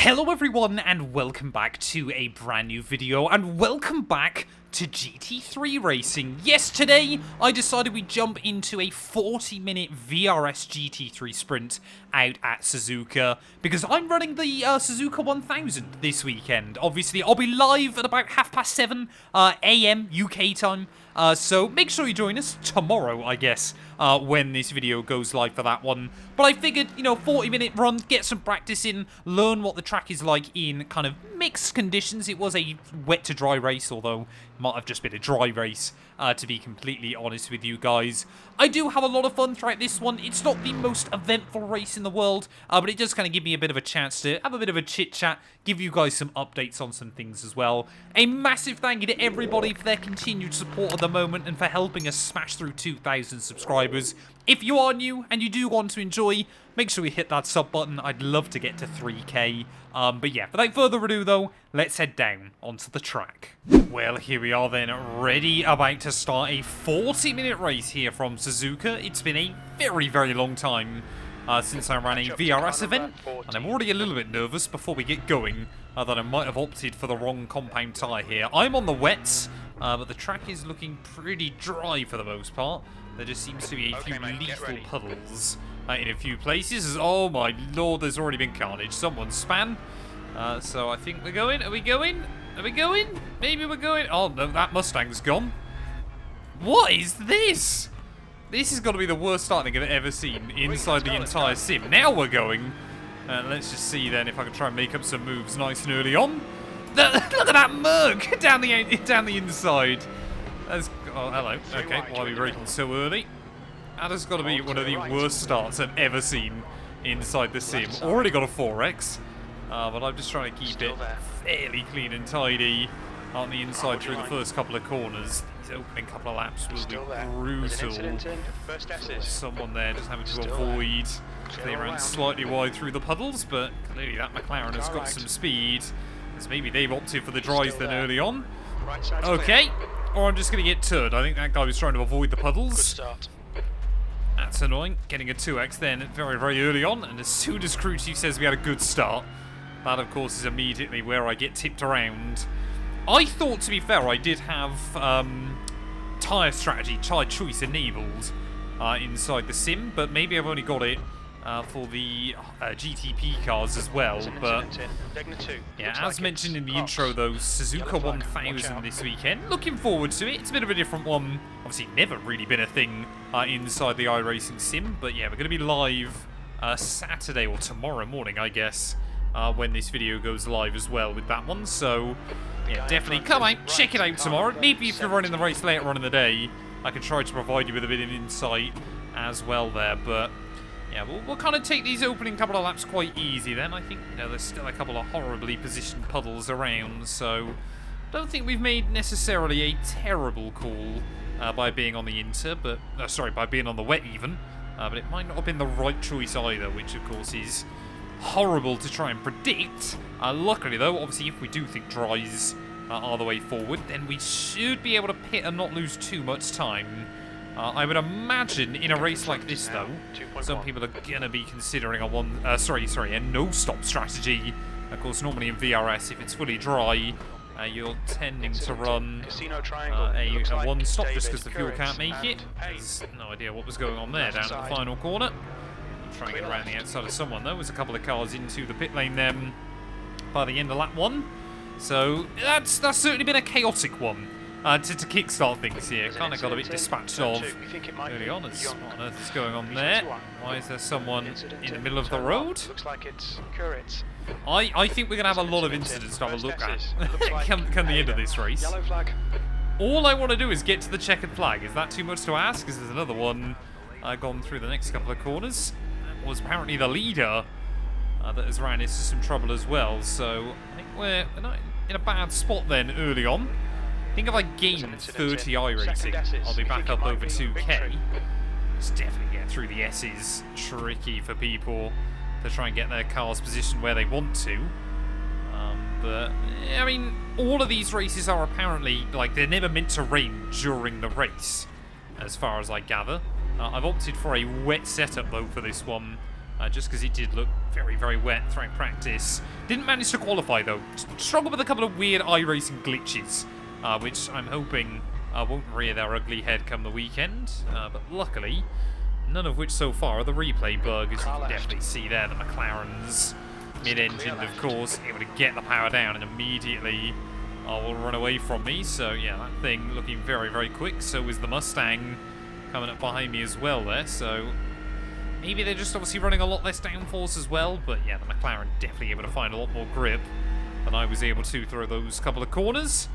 Hello everyone and welcome back to a brand new video and welcome back to GT3 racing. Yes, today I decided we'd jump into a 40-minute VRS GT3 sprint out at Suzuka because I'm running the Suzuka 1000 this weekend. Obviously, I'll be live at about 7:30 AM UK time. So make sure you join us tomorrow, I guess, when this video goes live for that one. But I figured, 40-minute run, get some practice in, learn what the track is like in kind of mixed conditions. It was a wet to dry race, although it might have just been a dry race, to be completely honest with you guys. I do have a lot of fun throughout this one. It's not the most eventful race in the world, but it does kind of give me a bit of a chance to have a bit of a chit-chat, give you guys some updates on some things as well. A massive thank you to everybody for their continued support at the moment and for helping us smash through 2,000 subscribers. If you are new and you do want to enjoy, make sure you hit that sub button. I'd love to get to 3k. But yeah, without further ado though, let's head down onto the track. Well, here we are then, ready, about to start a 40-minute race here from Suzuka. It's been a very, very long time since I ran a VRS event, and I'm already a little bit nervous before we get going that I might have opted for the wrong compound tyre here. I'm on the wets, but the track is looking pretty dry for the most part. There just seems to be a few lethal puddles in a few places. Oh my lord, there's already been carnage. Someone span. So I think we're going. Are we going? Are we going? Maybe we're going. Oh no, that Mustang's gone. What is this? This has got to be the worst starting I've ever seen inside the entire sim. Now we're going. Let's just see then if I can try and make up some moves nice and early on. Look at that Merc down the inside. That's, oh, hello. Okay, why are we braking so early? That has got to be one of the worst starts I've ever seen inside the sim. Already got a 4X, but I'm just trying to keep it fairly clean and tidy on the inside through the first couple of corners. These opening couple of laps will be brutal. Someone there just having to avoid clear around slightly wide through the puddles, but clearly that McLaren has got some speed, as maybe they've opted for the dries then early on. Okay. Or I'm just going to get turd. I think that guy was trying to avoid the puddles. That's annoying. Getting a 2x then very, very early on. And as soon as crew chief says we had a good start, that of course is immediately where I get tipped around. I thought, to be fair, I did have tyre strategy, tyre choice enabled inside the sim, but maybe I've only got it for the GTP cars as well. But yeah, as mentioned in the intro though, Suzuka 1000 this weekend. Looking forward to it. It's a bit of a different one. Obviously never really been a thing inside the iRacing sim, but yeah, we're going to be live Saturday or tomorrow morning, I guess, when this video goes live as well with that one. So yeah, definitely come out, check it out tomorrow. Maybe if you're running the race later on in the day, I can try to provide you with a bit of insight as well there. But yeah, we'll kind of take these opening couple of laps quite easy then. I think, there's still a couple of horribly positioned puddles around, so don't think we've made necessarily a terrible call by being on the inter, but by being on the wet even. But it might not have been the right choice either, which of course is horrible to try and predict. Luckily though, obviously if we do think dries are the way forward, then we should be able to pit and not lose too much time. I would imagine in a race like this though, some people are gonna be considering a no-stop strategy. Of course, normally in VRS, if it's fully dry, you're tending to run a one-stop just because the fuel can't make it. There's no idea what was going on there down at the final corner. Trying to get around the outside of someone though. There's a couple of cars into the pit lane then by the end of lap 1. So that's certainly been a chaotic one. To kickstart things here, kind of got a bit dispatched of early on. What on earth is going on there? Why is there someone in the middle of the road? I think we're going to have a lot of incidents to have a look at come the end of this race. All I want to do is get to the checkered flag. Is that too much to ask? Because there's another one gone through the next couple of corners. That was apparently the leader that has ran into some trouble as well. So I think we're not in a bad spot then early on. I think if I gain 30 iRacing, I'll be back up over 2k. It's definitely get through the S's tricky for people to try and get their cars positioned where they want to. But, I mean, all of these races are apparently, they're never meant to rain during the race, as far as I gather. I've opted for a wet setup, though, for this one. just because it did look very, very wet throughout practice. Didn't manage to qualify, though. Struggled with a couple of weird iRacing glitches, which I'm hoping won't rear their ugly head come the weekend. But luckily, none of which so far are the replay bug, as you can definitely see there. The McLaren's mid-engine, of course, able to get the power down and immediately will run away from me. So, yeah, that thing looking very, very quick. So is the Mustang coming up behind me as well there. So maybe they're just obviously running a lot less downforce as well. But, yeah, the McLaren definitely able to find a lot more grip than I was able to through those couple of corners.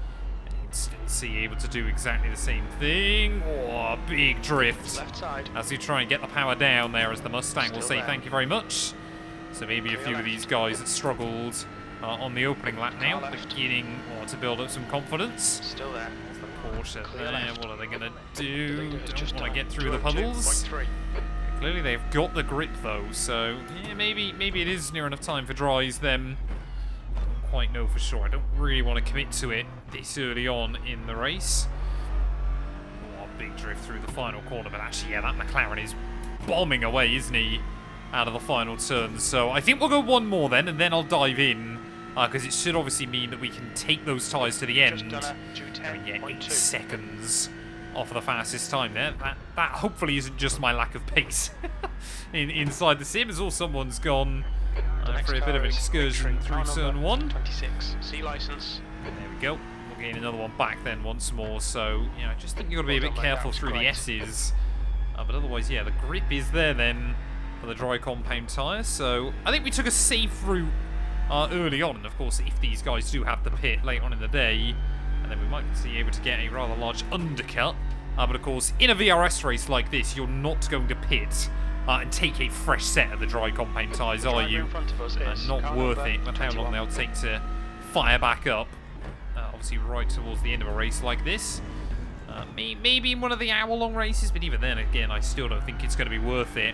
And you can still see able to do exactly the same thing. Oh, big drift. Left side. As you try and get the power down there, as the Mustang will say thank you very much. So maybe a few of these guys that struggled on the opening lap now, beginning to build up some confidence. Still there. Porsche there, what are they going to do? Don't want to get through the puddles. Clearly they've got the grip though, so yeah, maybe it is near enough time for dries then. Don't quite know for sure. I don't really want to commit to it this early on in the race. Oh, big drift through the final corner, but actually, yeah, that McLaren is bombing away, isn't he? Out of the final turn. So I think we'll go one more then, and then I'll dive in, because it should obviously mean that we can take those tyres to the end. And we get 8 seconds off of the fastest time there. That hopefully isn't just my lack of pace inside the sim, as all someone's gone for a bit of an excursion through turn 1. 26. C license. There we go. We'll gain another one back then once more. So, I just think you've got to be a bit careful through the S's. But otherwise, yeah, the grip is there then for the dry compound tyres. So I think we took a safe route early on. And of course, if these guys do have the pit late on in the day, and then we might be able to get a rather large undercut. But of course, in a VRS race like this, you're not going to pit and take a fresh set of the dry compound tyres, are you? Not worth it with how long they'll take to fire back up. Obviously right towards the end of a race like this. Maybe in one of the hour-long races, but even then, again, I still don't think it's going to be worth it.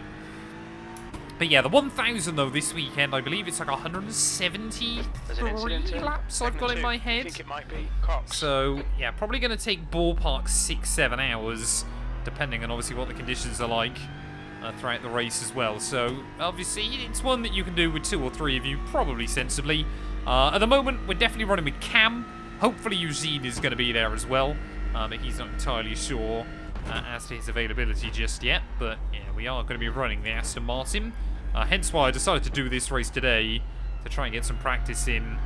But yeah, the 1,000 though this weekend, I believe it's like 173 laps I've got in my head. I think it might be Cox. So yeah, probably going to take ballpark 6-7 hours, depending on obviously what the conditions are like throughout the race as well. So obviously it's one that you can do with 2 or 3 of you, probably sensibly. At the moment, we're definitely running with Cam. Hopefully Eugene is going to be there as well, but he's not entirely sure as to his availability just yet. But yeah, we are going to be running the Aston Martin. Hence why I decided to do this race today, to try and get some practice in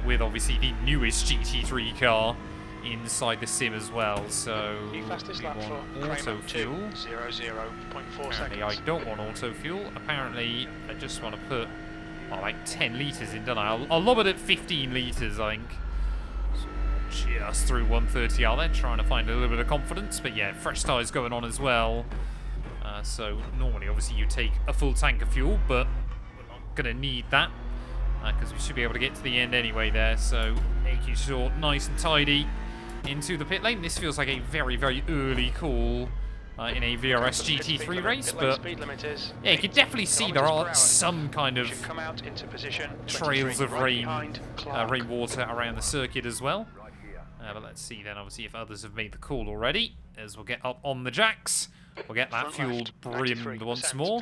with obviously the newest GT3 car inside the sim as well. So we want auto fuel. 0.4 Apparently I don't want auto fuel. Apparently I just want to put like 10 litres in, don't I? I'll lob it at 15 litres, I think. So just through 130R there, trying to find a little bit of confidence. But yeah, fresh tyres going on as well. So normally, obviously, you take a full tank of fuel, but we're not going to need that because we should be able to get to the end anyway there. So making sure nice and tidy into the pit lane. This feels like a very, very early call in a VRS GT3 race, but yeah, you can definitely see there are some kind of trails of rainwater around the circuit as well. But let's see then, obviously, if others have made the call already, as we'll get up on the jacks. We'll get that fuel brimmed once more.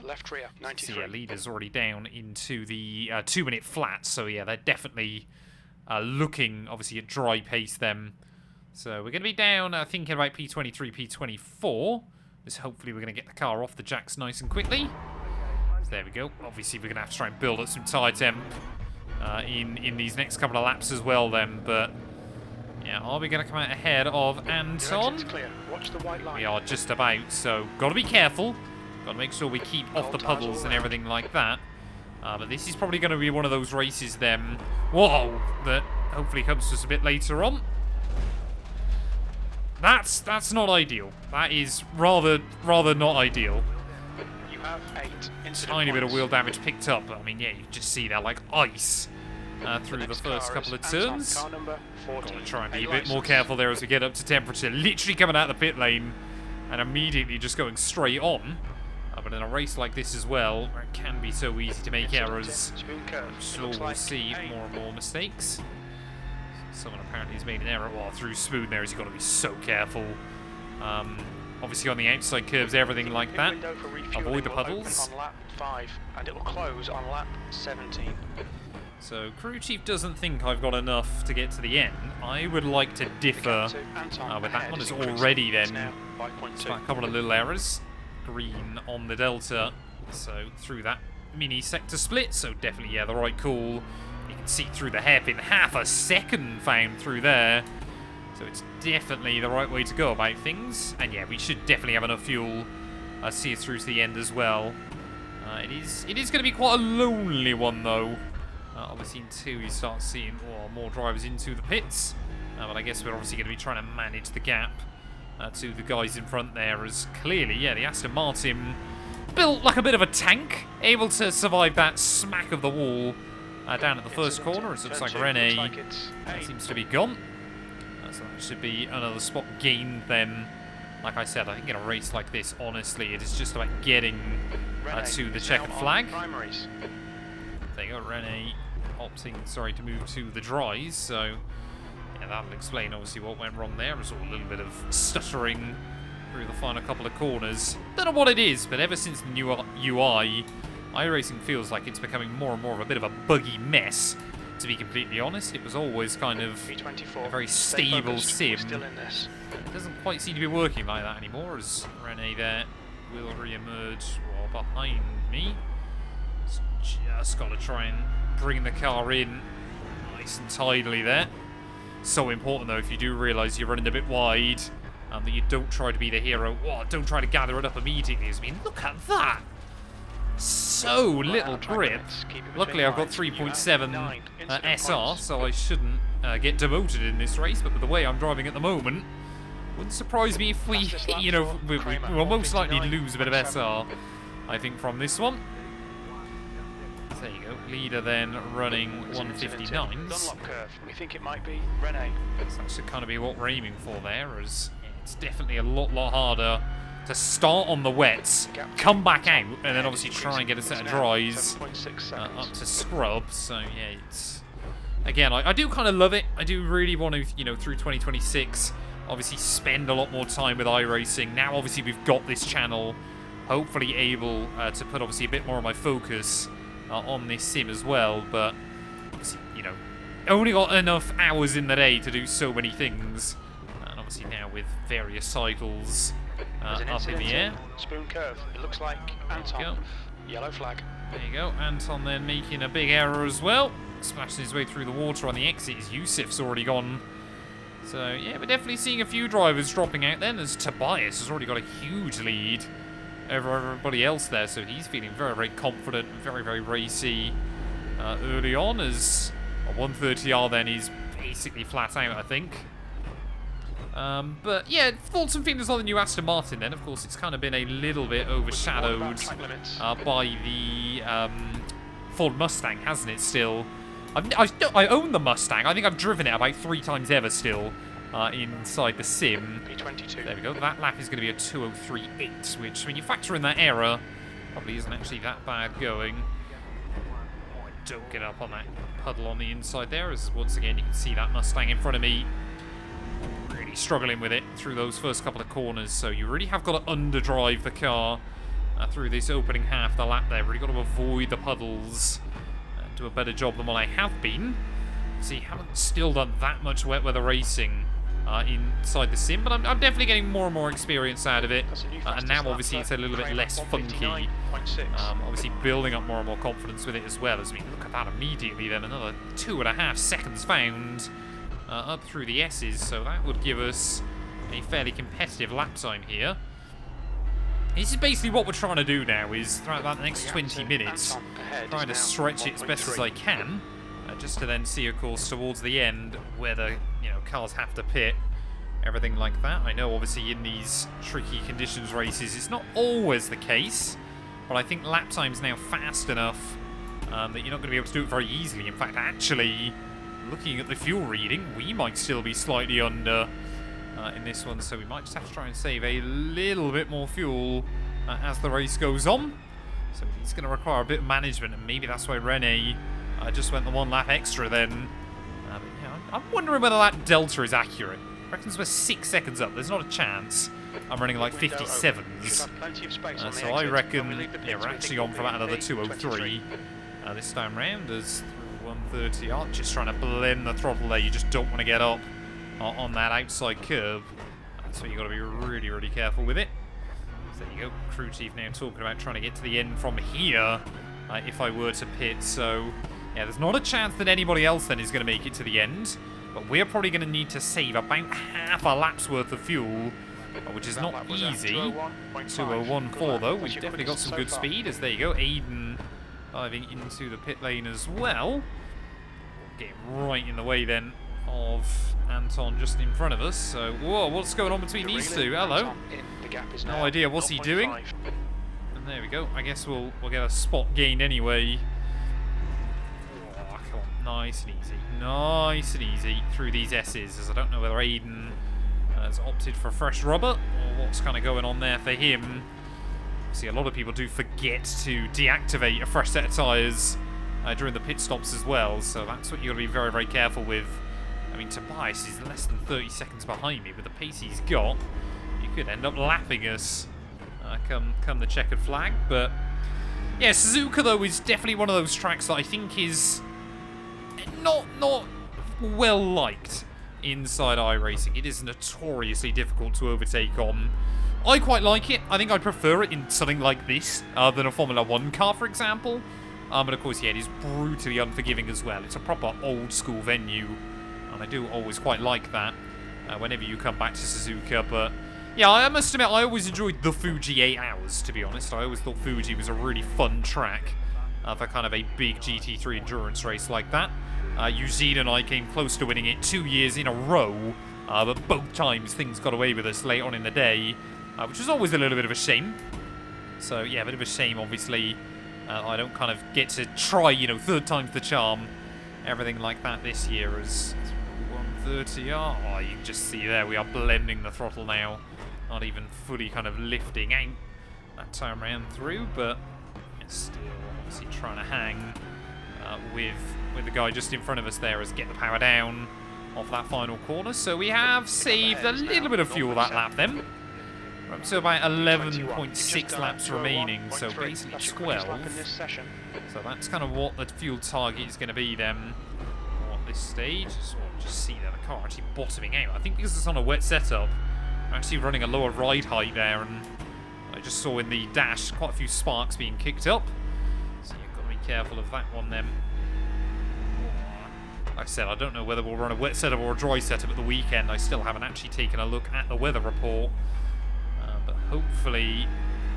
So yeah, leader's already down into the 2-minute flat. So yeah, they're definitely looking, obviously, at dry pace then. So we're going to be down, thinking about P23, P24. So hopefully we're going to get the car off the jacks nice and quickly. So there we go. Obviously we're going to have to try and build up some tyre temp in these next couple of laps as well then. But yeah, are we going to come out ahead of Anton? Watch the white line. We are just about, so got to be careful. Got to make sure we keep off the puddles and everything like that. But this is probably going to be one of those races then, whoa, that hopefully comes to us a bit later on. That's not ideal. That is rather not ideal. You have 8 tiny bit of wheel damage picked up. I mean, yeah, you just see that like ice through the first couple of turns. Got to try and be a bit more careful there as we get up to temperature. Literally coming out of the pit lane and immediately just going straight on. But in a race like this as well, where it can be so easy to make errors, I'm sure we'll see more and more mistakes. Someone apparently has made an error through smooth there. He's got to be so careful. obviously on the outside curves, everything like Pit that. window for refueling Avoid the will open puddles. on lap 5, and it will close on lap 17. So crew chief doesn't think I've got enough to get to the end. I would like to differ with that one. It's already then it's got a couple of little errors. Green on the delta, so through that mini sector split. So definitely, yeah, the right call. You can see through the hairpin, half a second found through there. So it's definitely the right way to go about things. And yeah, we should definitely have enough fuel see us through to the end as well. It is going to be quite a lonely one though. Obviously in 2 you start seeing more drivers into the pits. But I guess we're obviously going to be trying to manage the gap to the guys in front there, as clearly, yeah, the Aston Martin built like a bit of a tank, able to survive that smack of the wall down at the first corner. It looks like Rene seems to be gone. So that should be another spot gained then. Like I said, I think in a race like this, honestly, it is just about getting to the checkered flag. There you go, Rene opting, to move to the dries, so yeah, that'll explain obviously what went wrong there. It was all a little bit of stuttering through the final couple of corners. Don't know what it is, but ever since the new UI, iRacing feels like it's becoming more and more of a bit of a buggy mess. To be completely honest, it was always kind of a very stable sim. It doesn't quite seem to be working like that anymore, as Rene there will re-emerge behind me. Just got to try and bring the car in nice and tidily there. So important though, if you do realise you're running a bit wide, that you don't try to be the hero. Don't try to gather it up immediately. I mean, look at that! So little grip. Luckily I've got 3.7 SR, so I shouldn't get demoted in this race, but with the way I'm driving at the moment, wouldn't surprise me if we, we'll most likely lose a bit of SR, I think, from this one. There you go, leader then running 159s. We think it might be Rene. So that should kind of be what we're aiming for there, as it's definitely a lot harder to start on the wets, come back out, and then obviously try and get a set of dries up to scrub. So yeah, it's again, I do kind of love it. I do really want to, through 2026, obviously spend a lot more time with iRacing. Now obviously we've got this channel, hopefully able to put obviously a bit more of my focus on this sim as well, but only got enough hours in the day to do so many things, and obviously now with various cycles up in the air. Spoon curve. It looks like Anton. Yellow flag. There you go. Anton then making a big error as well, splashing his way through the water on the exit. Yusuf's already gone. So yeah, we're definitely seeing a few drivers dropping out then, as Tobias has already got a huge lead over everybody else there, so he's feeling very confident, very racy early on, as a 130R then is basically flat out, I think. But yeah, thoughts and feelings on the new Aston Martin then. Of course, it's kind of been a little bit overshadowed by the Ford Mustang, hasn't it, still? I own the Mustang. I think I've driven it about 3 times ever still inside the sim. P22. There we go. That lap is going to be a 2:03.8, which, when you factor in that error, probably isn't actually that bad going. Don't get up on that puddle on the inside there, as once again you can see that Mustang in front of me really struggling with it through those first couple of corners. So you really have got to underdrive the car through this opening half of the lap there. Really got to avoid the puddles and do a better job than what I have been. See, haven't still done that much wet weather racing inside the sim, but I'm definitely getting more and more experience out of it, and now obviously it's a little bit less funky, obviously building up more and more confidence with it as well, as we look at that immediately then, another 2.5 seconds found up through the S's, so that would give us a fairly competitive lap time here. This is basically what we're trying to do now, is throughout that next 20 minutes, trying to stretch it as best as I can, just to then see, of course, towards the end whether, cars have to pit, everything like that. I know, obviously, in these tricky conditions races, it's not always the case, but I think lap time's now fast enough that you're not going to be able to do it very easily. In fact, actually, looking at the fuel reading, we might still be slightly under in this one, so we might just have to try and save a little bit more fuel as the race goes on. So it's going to require a bit of management, and maybe that's why Rene just went the 1 lap extra then. But yeah, I'm wondering whether that delta is accurate. I reckon we're 6 seconds up. There's not a chance. I'm running like 57s. So I reckon, yeah, we're actually on for about another 203 this time round as 130 are just trying to blend the throttle there. You just don't want to get up on that outside curb. So you've got to be really, really careful with it. So there you go. Crew chief now talking about trying to get to the end from here if I were to pit. So, yeah, there's not a chance that anybody else then is going to make it to the end. But we're probably going to need to save about half a lap's worth of fuel, which is not easy. 2:01.4 though. We've definitely got some good speed. As there you go, Aiden diving into the pit lane as well. Getting right in the way then of Anton just in front of us. So, whoa, what's going on between these two? Hello. No idea what's he doing. And there we go. I guess we'll get a spot gained anyway. Oh, come on. Nice and easy. Nice and easy through these S's, as I don't know whether Aiden has opted for fresh rubber or what's kind of going on there for him. See, a lot of people do forget to deactivate a fresh set of tyres during the pit stops as well, so that's what you've got to be very, very careful with. I mean, Tobias is less than 30 seconds behind me with the pace he's got. You could end up lapping us come the checkered flag, but yeah, Suzuka though is definitely one of those tracks that I think is not well liked inside iRacing. It is notoriously difficult to overtake on. I quite like it. I think I'd prefer it in something like this than a Formula 1 car, for example. But of course, yeah, it is brutally unforgiving as well. It's a proper old school venue, and I do always quite like that whenever you come back to Suzuka. But yeah, I must admit, I always enjoyed the Fuji 8 Hours, to be honest. I always thought Fuji was a really fun track for kind of a big GT3 endurance race like that. Eugene and I came close to winning it 2 years in a row, but both times things got away with us late on in the day, which was always a little bit of a shame. So yeah, a bit of a shame, obviously. I don't kind of get to try, you know, third time's the charm, everything like that this year. As 130 are. Oh, you can just see there, we are blending the throttle now. Not even fully kind of lifting out that time round through, but it's still obviously trying to hang with the guy just in front of us there as get the power down off that final corner. So we have saved a little bit of fuel that lap then. We're up to about 11.6 laps remaining, so basically 12. So that's kind of what the fuel target is going to be then at this stage. So we'll just see that the car actually bottoming out. I think because it's on a wet setup, I'm actually running a lower ride height there, and I just saw in the dash quite a few sparks being kicked up. So you've got to be careful of that one then. Like I said, I don't know whether we'll run a wet setup or a dry setup at the weekend. I still haven't actually taken a look at the weather report. But hopefully,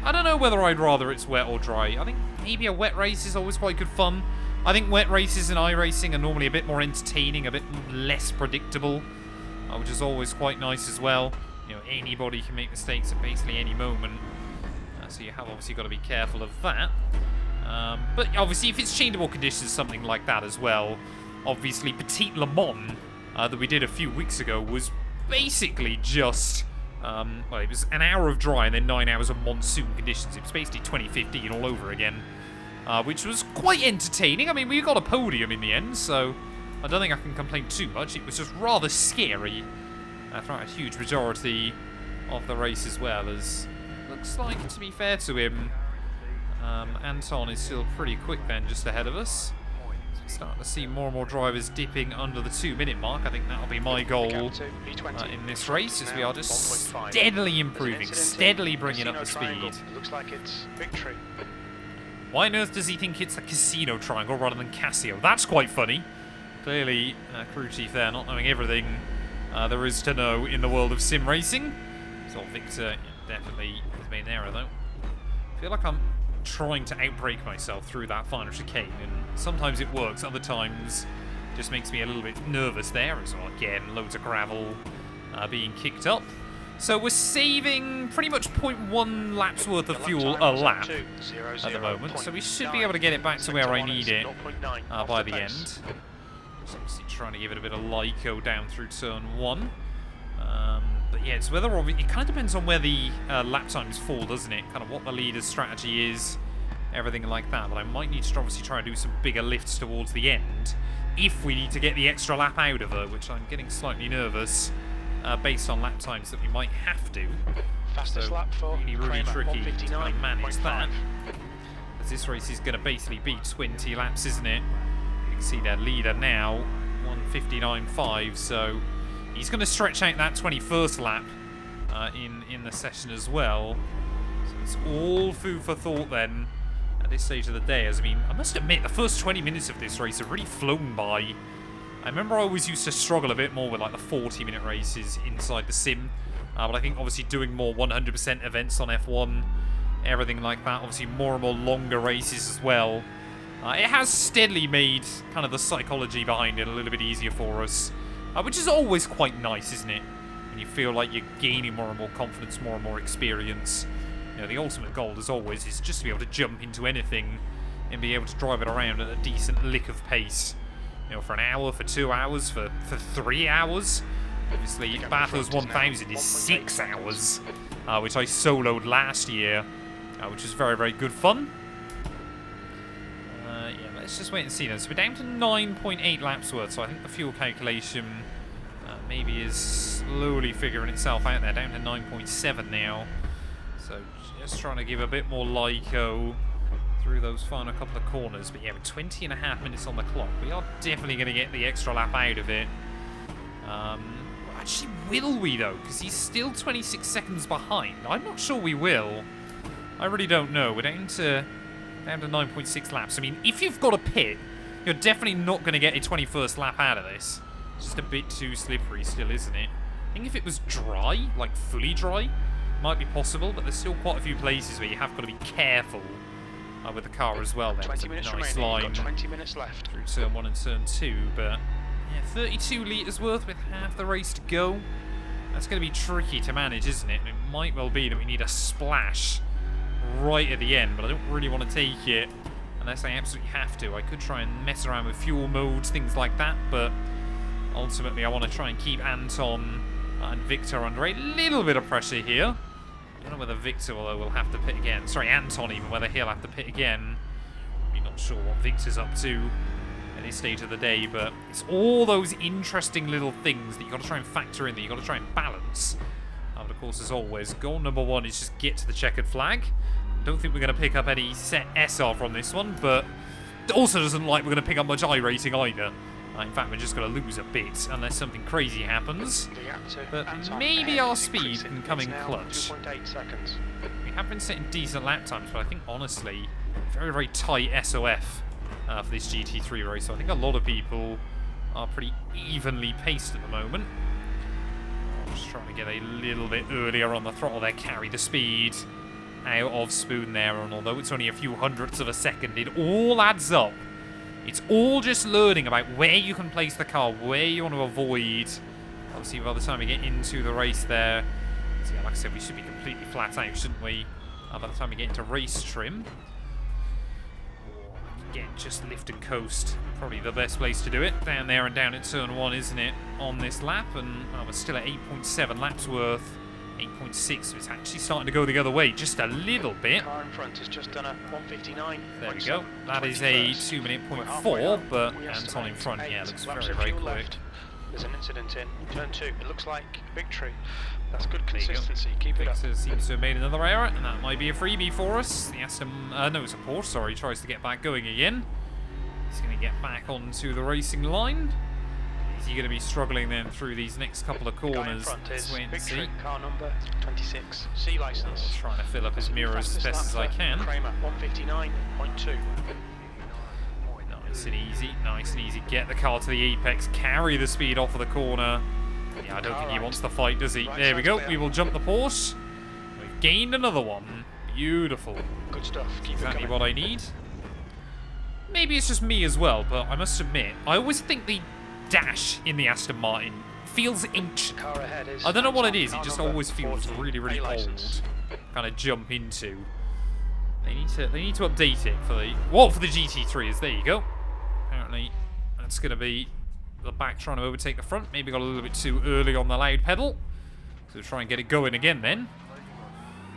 I don't know whether I'd rather it's wet or dry. I think maybe a wet race is always quite good fun. I think wet races in iRacing are normally a bit more entertaining, a bit less predictable, which is always quite nice as well. You know, anybody can make mistakes at basically any moment. So you have obviously got to be careful of that. But obviously, if it's changeable conditions, something like that as well. Obviously, Petit Le Mans that we did a few weeks ago was basically just... well, it was an hour of dry and then 9 hours of monsoon conditions. It was basically 2015 all over again, which was quite entertaining. I mean, we got a podium in the end, so I don't think I can complain too much. It was just rather scary throughout a huge majority of the race as well, as looks like, to be fair to him, Anton is still pretty quick then, just ahead of us. Starting to see more and more drivers dipping under the 2-minute mark. I think that'll be my goal in this race, as we are just steadily improving, steadily bringing up the speed. Looks like it's victory. Why on earth does he think it's the casino triangle rather than Casio? That's quite funny. Clearly, crew chief there not knowing everything there is to know in the world of sim racing. So Victor definitely has made an error though. I feel like I'm trying to outbrake myself through that final chicane, and sometimes it works, other times just makes me a little bit nervous there as well. Again, loads of gravel being kicked up. So we're saving pretty much 0.1 laps worth of fuel a lap at the moment, so we should be able to get it back to where I need it by the end. Just obviously trying to give it a bit of Lyco down through turn 1. But yeah, it's whether or it kind of depends on where the lap times fall, doesn't it? Kind of what the leader's strategy is, everything like that. But I might need to obviously try and do some bigger lifts towards the end if we need to get the extra lap out of her, which I'm getting slightly nervous based on lap times that we might have to. Fastest So lap for really Kramer, tricky to kind of manage 159.5. that. As this race is going to basically be 20 laps, isn't it? You can see their leader now, 159.5, so he's going to stretch out that 21st lap in the session as well. So it's all food for thought then at this stage of the day. As I mean, I must admit, the first 20 minutes of this race have really flown by. I remember I always used to struggle a bit more with like the 40-minute races inside the sim. But I think obviously doing more 100% events on F1, everything like that, obviously more and more longer races as well. It has steadily made kind of the psychology behind it a little bit easier for us. Which is always quite nice, isn't it? When you feel like you're gaining more and more confidence, more and more experience. You know, the ultimate goal, as always, is just to be able to jump into anything and be able to drive it around at a decent lick of pace. You know, for an hour, for 2 hours, for 3 hours. Obviously, Bathurst 1000 is 6 hours, which I soloed last year, which was very, very good fun. Yeah, let's just wait and see then. So we're down to 9.8 laps worth, so I think the fuel calculation maybe is slowly figuring itself out there, down to 9.7 now. So just trying to give a bit more LICO through those final couple of corners. But yeah, with 20.5 minutes on the clock, we are definitely going to get the extra lap out of it. Actually, will we though? Because he's still 26 seconds behind. I'm not sure we will. I really don't know. We're down to 9.6 laps. I mean, if you've got a pit, you're definitely not going to get a 21st lap out of this. It's just a bit too slippery still, isn't it? I think if it was dry, like fully dry, might be possible, but there's still quite a few places where you have got to be careful with the car as well. There's a nice line 20 minutes left through turn 1 and turn 2, but yeah, 32 litres worth with half the race to go. That's going to be tricky to manage, isn't it? It might well be that we need a splash right at the end, but I don't really want to take it unless I absolutely have to. I could try and mess around with fuel modes, things like that, but ultimately I want to try and keep Anton and Victor under a little bit of pressure here. I don't know whether Victor will have to pit again. Sorry, Anton even, whether he'll have to pit again. I'm not sure what Victor's up to at this stage of the day, but it's all those interesting little things that you've got to try and factor in, that you've got to try and balance. But of course, as always, goal number 1 is just get to the checkered flag. Don't think we're going to pick up any set SR from this one, but it also doesn't like we're going to pick up much iRacing either. In fact, we're just going to lose a bit unless something crazy happens. But maybe our speed can come in clutch. 2.8 seconds. We have been setting decent lap times, but I think honestly, very, very tight SOF for this GT3 race. So I think a lot of people are pretty evenly paced at the moment. Just trying to get a little bit earlier on the throttle there, carry the speed out of Spoon there, and although it's only a few hundredths of a second, it all adds up. It's all just learning about where you can place the car, where you want to avoid. Obviously, by the time we get into the race there, so yeah, like I said, we should be completely flat out, shouldn't we? By the time we get into race trim. Again, just lift and coast. Probably the best place to do it. Down there and down at turn 1, isn't it? On this lap, and we're still at 8.7 laps worth. 8.6, so it's actually starting to go the other way just a little bit. Car in front has just done a 159. There we go. That is a 2:04, but Anton in front, yeah, looks very, very quick. There's an incident in turn 2. It looks like victory. That's good consistency. Keep it up. Victor seems to have made another error, and that might be a freebie for us. The Aston, no, it's a Porsche, sorry, tries to get back going again. He's going to get back onto the racing line. Is he going to be struggling then through these next couple of corners? Let's wait and see. Car number 26. C license. Trying to fill up his mirrors as best as I can. Kramer 159.2. Nice and easy, nice and easy. Get the car to the apex, carry the speed off of the corner. Yeah, I don't think he wants to fight, does he? There we go. We will jump the Porsche. We've gained another one. Beautiful. Good stuff. Keep exactly it what I need. Maybe it's just me as well, but I must admit, I always think the dash in the Aston Martin feels ancient. I don't know what it is. It just always feels really, really old. Kind of jump into. They need to update it for the GT3s. There you go. Apparently, that's going to be the back trying to overtake the front. Maybe got a little bit too early on the loud pedal. So try and get it going again then.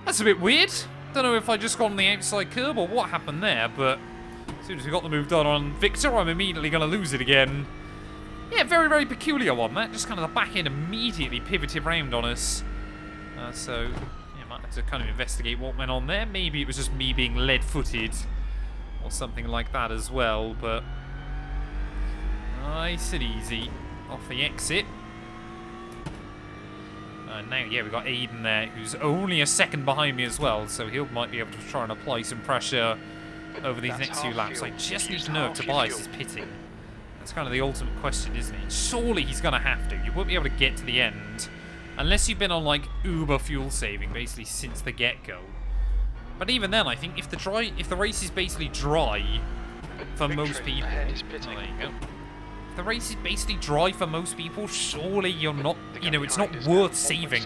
That's a bit weird. Don't know if I just got on the outside curb or what happened there, but as soon as we got the move done on Victor, I'm immediately going to lose it again. Yeah, very, very peculiar one, that. Just kind of the back end immediately pivoted round on us. So, yeah, to kind of investigate what went on there. Maybe it was just me being lead-footed or something like that as well, but nice and easy off the exit. Now, yeah, we've got Aiden there, who's only a second behind me as well, so he might be able to try and apply some pressure over these next few laps. I just need to know if Tobias is pitting. That's kind of the ultimate question, isn't it? Surely he's going to have to. You won't be able to get to the end unless you've been on, like, uber fuel saving, basically, since the get-go. But even then, I think if the race is basically dry for most people... Oh, there you go. If the race is basically dry for most people, surely you're not... You know, it's not worth saving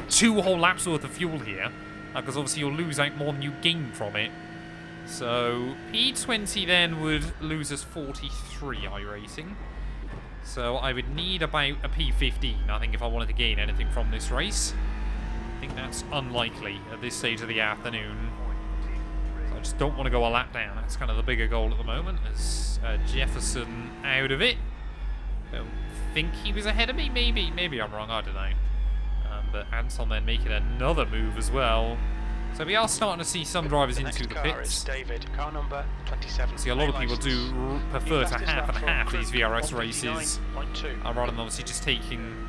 2 whole laps worth of fuel here, because obviously you'll lose out more than you gain from it. So, P20 then would lose us 43 iRacing. So I would need about a P15, I think, if I wanted to gain anything from this race. I think that's unlikely at this stage of the afternoon. So I just don't want to go a lap down. That's kind of the bigger goal at the moment, as Jefferson out of it. Don't think he was ahead of me, maybe. Maybe I'm wrong, I don't know. But Anton then making another move as well. So we are starting to see some drivers into the pits. David, car number 27. See, a lot of people do prefer to half and half these VRS races, rather than obviously just taking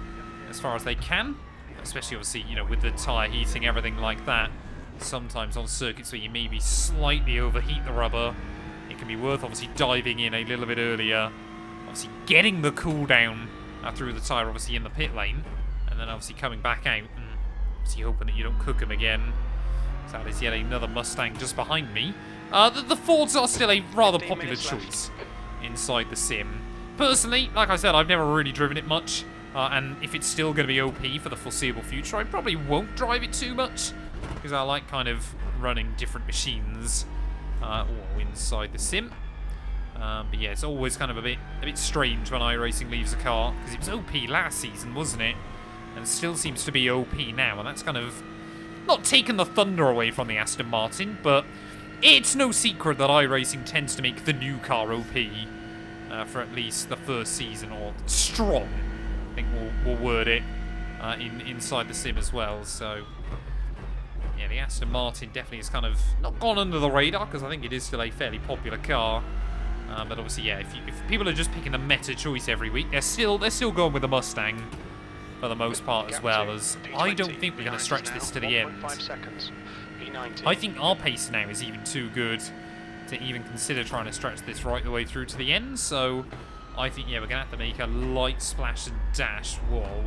as far as they can. Especially, obviously, you know, with the tyre heating, everything like that. Sometimes on circuits where you maybe slightly overheat the rubber, it can be worth obviously diving in a little bit earlier. Obviously getting the cool down through the tyre, obviously in the pit lane, and then obviously coming back out and obviously hoping that you don't cook them again. So that is yet another Mustang just behind me. The Fords are still a rather popular choice inside the sim. Personally, like I said, I've never really driven it much, and if it's still going to be OP for the foreseeable future, I probably won't drive it too much, because I like kind of running different machines inside the sim. But yeah, it's always kind of a bit strange when iRacing leaves a car, because it was OP last season, wasn't it? And still seems to be OP now, and that's kind of not taking the thunder away from the Aston Martin, but it's no secret that iRacing tends to make the new car OP for at least the first season, or strong, I think we'll word it, inside the sim as well. So yeah, the Aston Martin definitely has kind of not gone under the radar, because I think it is still a fairly popular car. But obviously, yeah, if people are just picking the meta choice every week, they're still going with the Mustang for the most part, as well, as I don't think we're going to stretch this to the end. I think our pace now is even too good to even consider trying to stretch this right the way through to the end. So I think, yeah, we're going to have to make a light splash and dash. Whoa.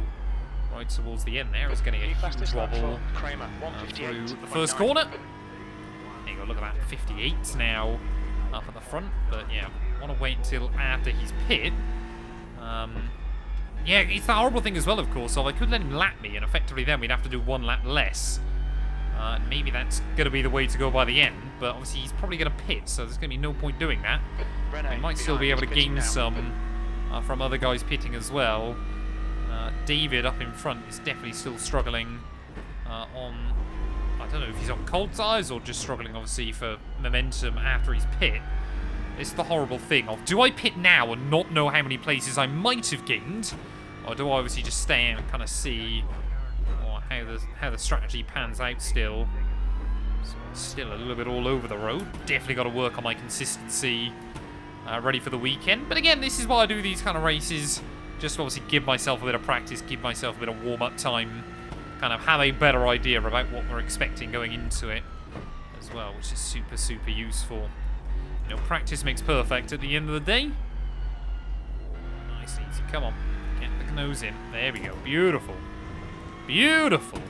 Right towards the end there. It's getting a huge wobble through the first corner. There you go, look at that. 58 now up at the front. But yeah, I want to wait until after he's pit. Yeah, it's the horrible thing as well, of course. So I could let him lap me, and effectively then we'd have to do 1 lap less. Maybe that's going to be the way to go by the end, but obviously he's probably going to pit, so there's going to be no point doing that. He might still be able to gain some from other guys pitting as well. David up in front is definitely still struggling on... I don't know if he's on cold tyres or just struggling, obviously, for momentum after he's pit. It's the horrible thing of, do I pit now and not know how many places I might have gained? Or do I obviously just stay in and kind of see how the strategy pans out still? So still a little bit all over the road. Definitely got to work on my consistency ready for the weekend. But again, this is why I do these kind of races. Just to obviously give myself a bit of practice, give myself a bit of warm-up time. Kind of have a better idea about what we're expecting going into it as well, which is super, super useful. You know, practice makes perfect at the end of the day. Nice, easy. Come on. Get the nose in. There we go. Beautiful. Beautiful.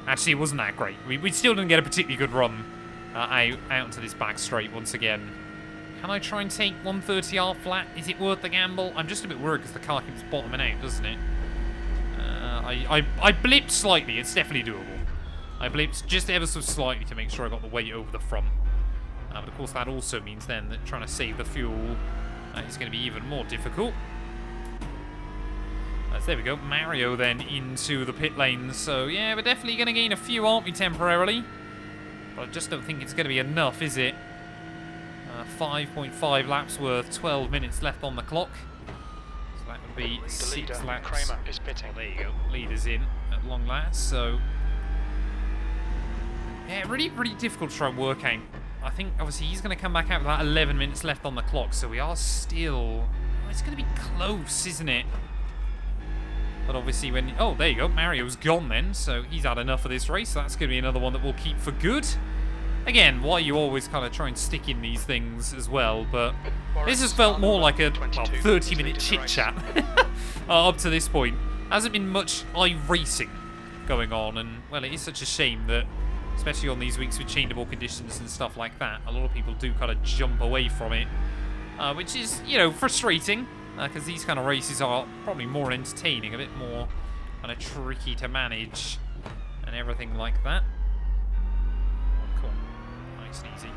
Actually, it wasn't that great. We still didn't get a particularly good run out into this back straight once again. Can I try and take 130R flat? Is it worth the gamble? I'm just a bit worried because the car keeps bottoming out, doesn't it? I blipped slightly. It's definitely doable. I blipped just ever so slightly to make sure I got the weight over the front. But of course that also means then that trying to save the fuel is going to be even more difficult. So there we go, Mario then into the pit lane. So yeah, we're definitely going to gain a few, aren't we, temporarily? But I just don't think it's going to be enough, is it? 5.5 laps worth, 12 minutes left on the clock. So that would be 6 laps. Kramer is pitting. Oh, there you go, leader's in at long last, so... Yeah, really difficult to try and work out. I think, obviously, he's going to come back out with about 11 minutes left on the clock, so we are still... Oh, it's going to be close, isn't it? But obviously when... Oh, there you go. Mario's gone then, so he's had enough of this race. So that's going to be another one that we'll keep for good. Again, why you always kind of try and stick in these things as well, but this has felt more like a 30-minute chit-chat up to this point. Hasn't been much iRacing going on, and, well, it is such a shame that, especially on these weeks with changeable conditions and stuff like that, a lot of people do kind of jump away from it, which is, you know, frustrating, because these kind of races are probably more entertaining, a bit more kind of tricky to manage and everything like that. Cool. Nice and easy.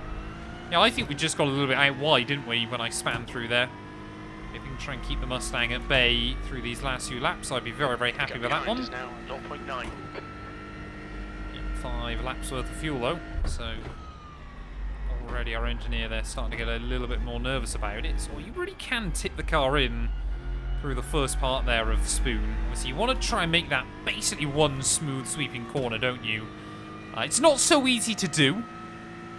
Yeah, I think we just got a little bit out wide, didn't we, when I span through there. If we can try and keep the Mustang at bay through these last few laps, I'd be very happy with that one. Now 0.9. 5 laps worth of fuel though, so already our engineer there starting to get a little bit more nervous about it. So you really can tip the car in through the first part there of the spoon. Obviously you want to try and make that basically one smooth sweeping corner, don't you? It's not so easy to do,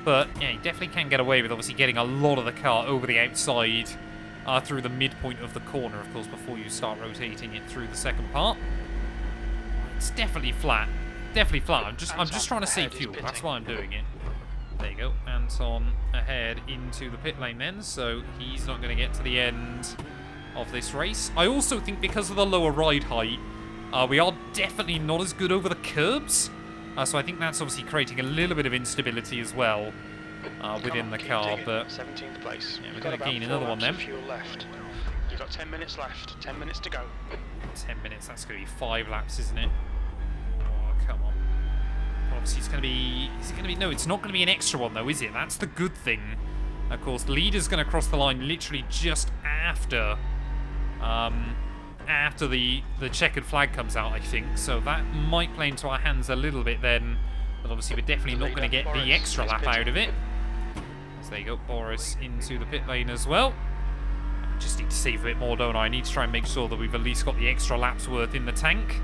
but yeah, you definitely can get away with obviously getting a lot of the car over the outside through the midpoint of the corner, of course, before you start rotating it through the second part. It's definitely flat. Definitely flat. I'm just trying to save fuel. That's why I'm doing it. There you go. Anton ahead into the pit lane then, so he's not going to get to the end of this race. I also think because of the lower ride height, we are definitely not as good over the curbs. So I think that's obviously creating a little bit of instability as well within the car. But 17th place. Yeah, we're going to gain another one then. Fuel left. You've got 10 minutes left. 10 minutes to go. 10 minutes. That's going to be 5 laps, isn't it? Come on. Obviously, it's going to be... Is it going to be... No, it's not going to be an extra one, though, is it? That's the good thing. Of course, the leader's going to cross the line literally just after... after the checkered flag comes out, I think. So that might play into our hands a little bit then. But obviously, we're definitely not going to get the extra lap out of it. So there you go. Boris into the pit lane as well. I just need to save a bit more, don't I? I need to try and make sure that we've at least got the extra laps worth in the tank.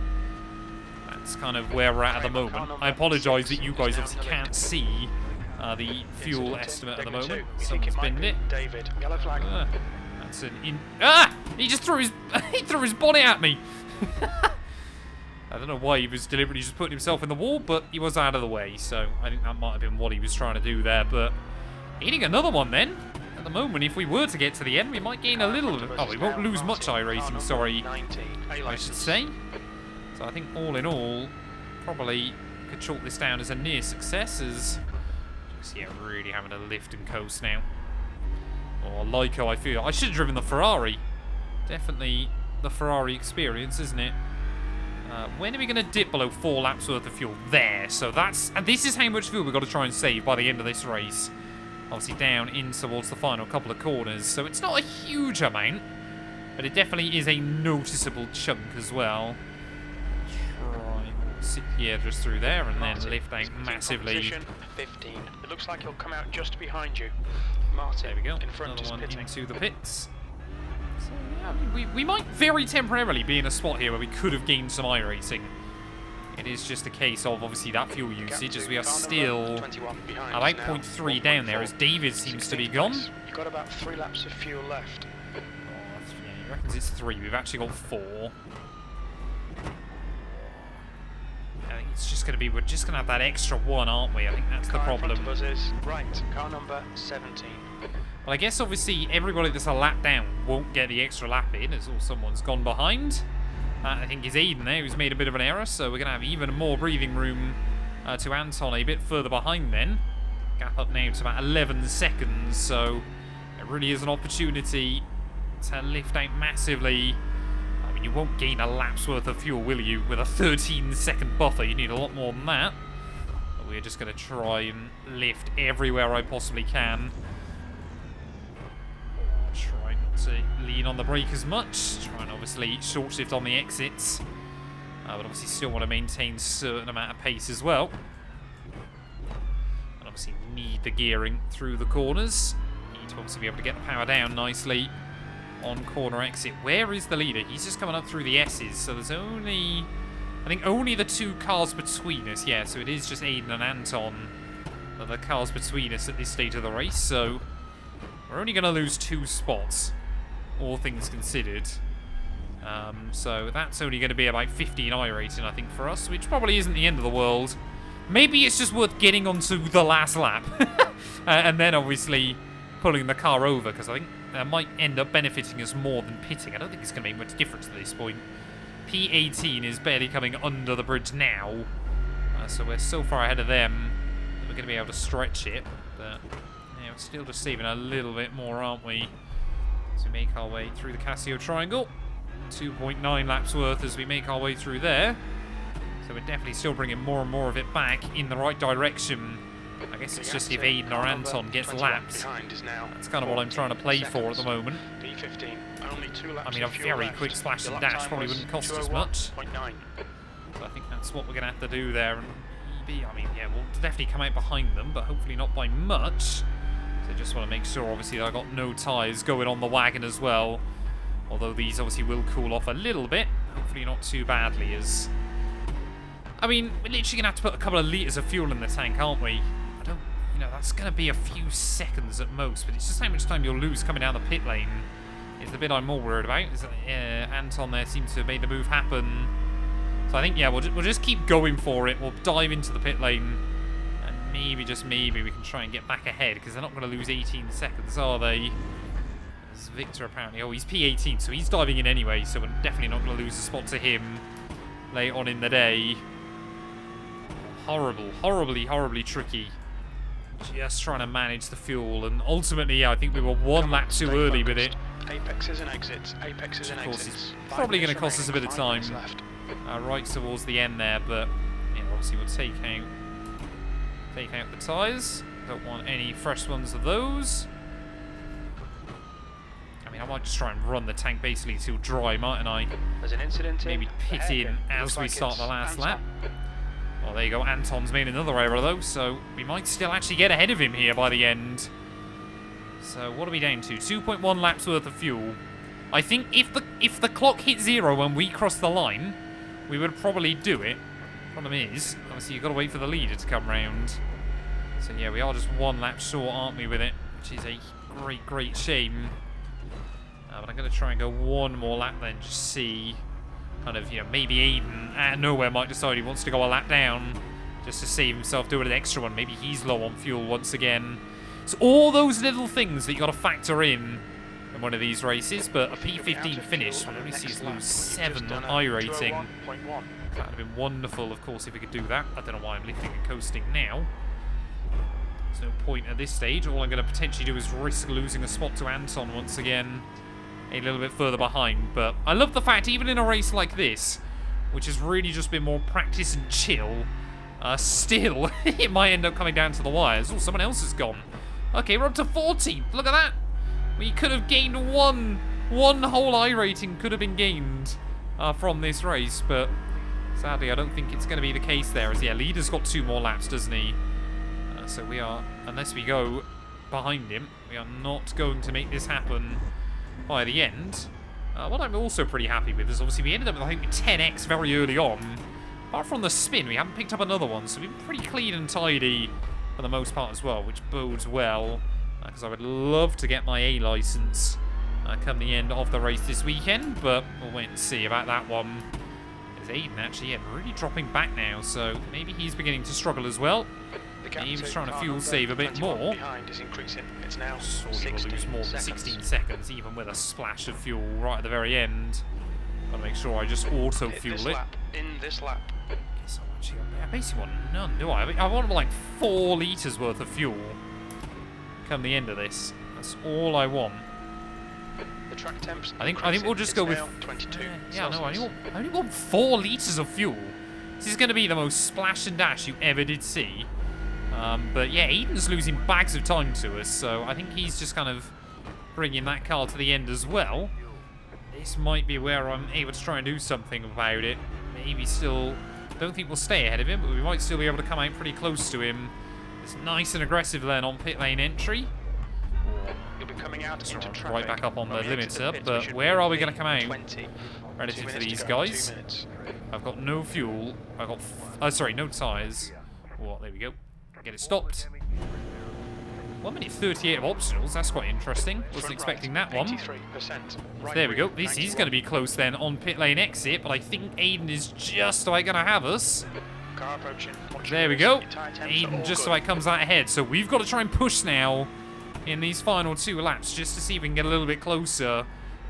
That's kind of where we're at the moment. I apologise that you guys obviously can't see the fuel estimate at the moment. Someone's binned it. David, yellow flag. That's an in. Ah! He just threw his bonnet at me. I don't know why he was deliberately just putting himself in the wall, but he was out of the way. So I think that might have been what he was trying to do there. But hitting another one then. At the moment, if we were to get to the end, we might gain a little. Oh, we won't lose much iRacing. Sorry, I should say. So I think all in all, probably could chalk this down as a near success, as just, yeah, really having to lift and coast now. Or Lyco, I feel. I should have driven the Ferrari. Definitely the Ferrari experience, isn't it? When are we going to dip below 4 laps worth of fuel? There. So that's... And this is how much fuel we've got to try and save by the end of this race. Obviously down in towards the final couple of corners. So it's not a huge amount, but it definitely is a noticeable chunk as well. Sit here just through there and then lift out massively. 15. It looks like he'll come out just behind you. Martin, there we go. in front Another one pitting. into the pits. So, yeah, we might very temporarily be in a spot here where we could have gained some iRacing. It is just a case of obviously that fuel usage, as we are still about 0.3 down there, as David seems to be gone. You've got about 3 laps of fuel left. Oh, yeah, he reckons it's 3. We've actually got 4. I think it's just going to be, we're just going to have that extra 1, aren't we? I think that's the problem. In front of us is, right, car number 17. Well, I guess obviously everybody that's a lap down won't get the extra lap in, as all someone's gone behind. I think is Aiden there, who's made a bit of an error, so we're going to have even more breathing room to Anton a bit further behind then. Gap up now to about 11 seconds, so it really is an opportunity to lift out massively. I mean, you won't gain a lap's worth of fuel, will you, with a 13-second buffer? You need a lot more than that. But we're just going to try and lift everywhere I possibly can. Try not to lean on the brake as much. Try and obviously short shift on the exits. But obviously still want to maintain a certain amount of pace as well. And obviously need the gearing through the corners. Need to obviously be able to get the power down nicely on corner exit. Where is the leader? He's just coming up through the S's, so there's only... I think only the 2 cars between us, yeah, so it is just Aiden and Anton the cars between us at this stage of the race, so we're only going to lose 2 spots, all things considered. So that's only going to be about 15 iRacing, I think, for us, which probably isn't the end of the world. Maybe it's just worth getting onto the last lap, and then obviously pulling the car over, because I think that might end up benefiting us more than pitting. I don't think it's going to make much difference at this point. P18 is barely coming under the bridge now, so we're so far ahead of them that we're going to be able to stretch it, but yeah, we're still just saving a little bit more, aren't we? As we make our way through the Casio Triangle. 2.9 laps worth as we make our way through there. So we're definitely still bringing more and more of it back in the right direction. I guess it's just if Aiden or Anton gets lapped. That's kind of what I'm trying to play for at the moment. I mean, a very quick splash and dash probably wouldn't cost us much. So I think that's what we're going to have to do there. And maybe, I mean, yeah, we'll definitely come out behind them, but hopefully not by much. So just want to make sure, obviously, that I've got no tyres going on the wagon as well. Although these obviously will cool off a little bit. Hopefully not too badly, as... I mean, we're literally going to have to put a couple of litres of fuel in the tank, aren't we? I don't... You know, that's going to be a few seconds at most, but it's just how much time you'll lose coming down the pit lane is the bit I'm more worried about. Is that, Anton there seems to have made the move happen. So I think, yeah, we'll just keep going for it. We'll dive into the pit lane, and maybe, just maybe, we can try and get back ahead, because they're not going to lose 18 seconds, are they? Victor apparently, oh, he's P18, so he's diving in anyway, so we're definitely not going to lose a spot to him late on in the day. Horrible, horribly tricky. Just trying to manage the fuel, and ultimately, yeah, I think we were 1 lap too early with it. Apexes and exits, apexes and exits. It's probably going to cost us a bit of time right towards the end there, but yeah, obviously we'll take out the tyres. Don't want any fresh ones of those. I might just try and run the tank basically till dry, mightn't I? There's an incident. Maybe pit in as we start the last lap. Well, there you go. Anton's made another error though, so we might still actually get ahead of him here by the end. So what are we down to? 2.1 laps worth of fuel. I think if the clock hit 0 when we cross the line, we would probably do it. Problem is, obviously you've got to wait for the leader to come round. So yeah, we are just 1 lap short, aren't we, with it? Which is a great shame. But I'm going to try and go 1 more lap then, just see, kind of, you know, maybe Aiden out of nowhere might decide he wants to go a lap down, just to save himself doing an extra one. Maybe he's low on fuel once again. So all those little things that you got to factor in one of these races, but a P15 finish will only see us lose 7 on iRacing. That would have been wonderful, of course, if we could do that. I don't know why I'm lifting and coasting now. There's no point at this stage. All I'm going to potentially do is risk losing a spot to Anton once again. A little bit further behind, but I love the fact even in a race like this, which has really just been more practice and chill, still it might end up coming down to the wires. Oh, someone else has gone. Okay, we're up to 14th. Look at that. We could have gained one whole iRating could have been gained from this race, but sadly I don't think it's going to be the case there, as yeah, leader's got 2 more laps, doesn't he? So we are, unless we go behind him, we are not going to make this happen by the end. What I'm also pretty happy with is obviously we ended up with, I think, 10x very early on. Apart from the spin, we haven't picked up another one, so we've been pretty clean and tidy for the most part as well, which bodes well, because I would love to get my A license come the end of the race this weekend, but we'll wait and see about that one. There's Aiden actually, yeah, really dropping back now, so maybe he's beginning to struggle as well. Maybe he's trying to fuel save a bit more. It's now Surely we'll lose more than 16 seconds, even with a splash of fuel right at the very end. Gotta make sure I just auto-fuel it. In this lap. So actually, I basically want none, do I? I want like 4 litres worth of fuel come the end of this. That's all I want. The track temps. I think we'll just go with 22. Yeah, no, I only want 4 litres of fuel. This is going to be the most splash and dash you ever did see. But yeah, Aiden's losing bags of time to us, so I think he's just kind of bringing that car to the end as well. This might be where I'm able to try and do something about it. Maybe still, don't think we'll stay ahead of him, but we might still be able to come out pretty close to him. It's nice and aggressive then on pit lane entry. You'll be coming out into traffic. Right back up on the limiter, but where are we going to come out relative to these guys? I've got no fuel. I've got, sorry, no tyres. Well, there we go. Get it stopped. 1 minute 38 of optionals, that's quite interesting. Wasn't expecting that one. There we go. This is going to be close then on pit lane exit, but I think Aiden is just about going to have us. There we go. Aiden just about comes out ahead. So we've got to try and push now in these final 2 laps just to see if we can get a little bit closer.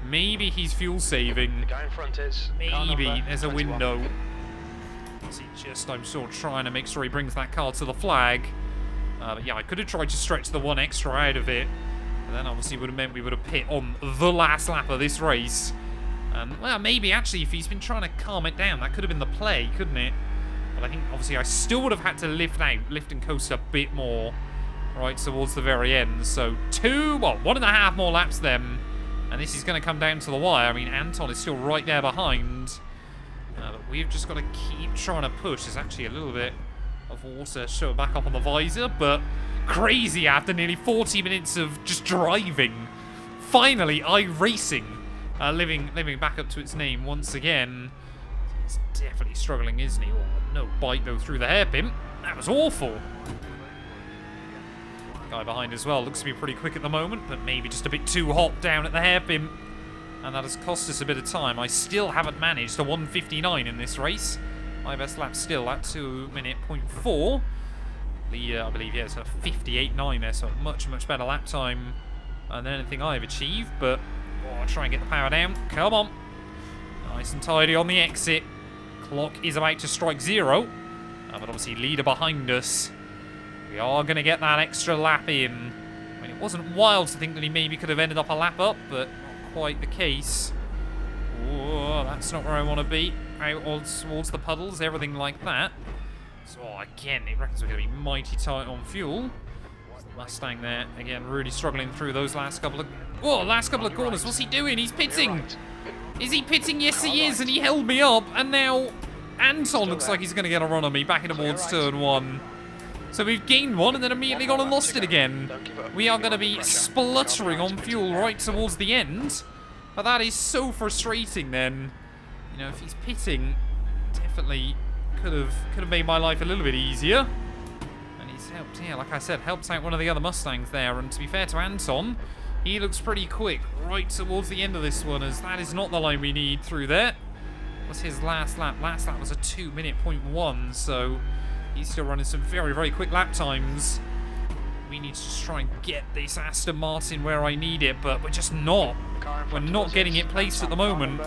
Maybe he's fuel saving. Maybe there's a window. I'm sort of trying to make sure he brings that car to the flag. But yeah, I could have tried to stretch the 1 extra out of it. But then obviously would have meant we would have pit on the last lap of this race. And, well, maybe actually if he's been trying to calm it down, that could have been the play, couldn't it? But I think obviously I still would have had to lift and coast a bit more right towards the very end. So 1.5 more laps then. And this is going to come down to the wire. I mean, Anton is still right there behind. But we've just got to keep trying to push. There's actually a little bit of water showing back up on the visor, but crazy after nearly 40 minutes of just driving. Finally, iRacing living back up to its name once again. He's definitely struggling, isn't he? Oh, no bite though through the hairpin. That was awful. Guy behind as well looks to be pretty quick at the moment, but maybe just a bit too hot down at the hairpin. And that has cost us a bit of time. I still haven't managed the 1:59 in this race. My best lap still at 2 minute 0.4. I believe, yeah, it's a 58.9 there, so a much, much better lap time than anything I've achieved. But I'll try and get the power down. Come on. Nice and tidy on the exit. Clock is about to strike 0. But obviously, leader behind us. We are going to get that extra lap in. I mean, it wasn't wild to think that he maybe could have ended up a lap up, but not quite the case. Oh, that's not where I want to be. Out towards the puddles, everything like that. So again, it reckons we're going to be mighty tight on fuel. Mustang there, again, really struggling through those last couple of corners. What's he doing? He's pitting. Is he pitting? Yes, he is, and he held me up. And now Anton looks like he's going to get a run on me back in towards turn 1. So we've gained 1 and then immediately gone and lost it again. We are going to be spluttering on fuel right towards the end. But that is so frustrating then. You know, if he's pitting, definitely could have made my life a little bit easier. And he's helped, yeah, like I said, helps out one of the other Mustangs there. And to be fair to Anton, he looks pretty quick right towards the end of this one, as that is not the line we need through there. What's his last lap? Last lap was a 2 minute 0.1, so he's still running some very, very quick lap times. We need to just try and get this Aston Martin where I need it, but we're just not. We're not getting it placed at the moment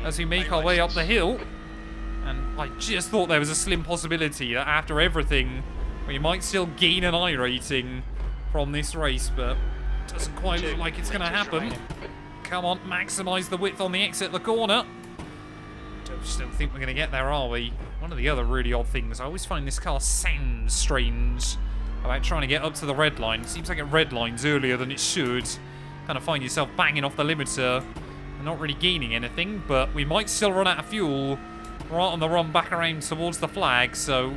as we make our way up the hill. And I just thought there was a slim possibility that after everything, we might still gain an I rating from this race, but it doesn't quite look like it's going to happen. Come on, maximise the width on the exit the corner. Don't still think we're going to get there, are we? One of the other really odd things, I always find this car sounds strange about trying to get up to the red line. It seems like it red lines earlier than it should. Kind of find yourself banging off the limiter and not really gaining anything, but we might still run out of fuel right on the run back around towards the flag, so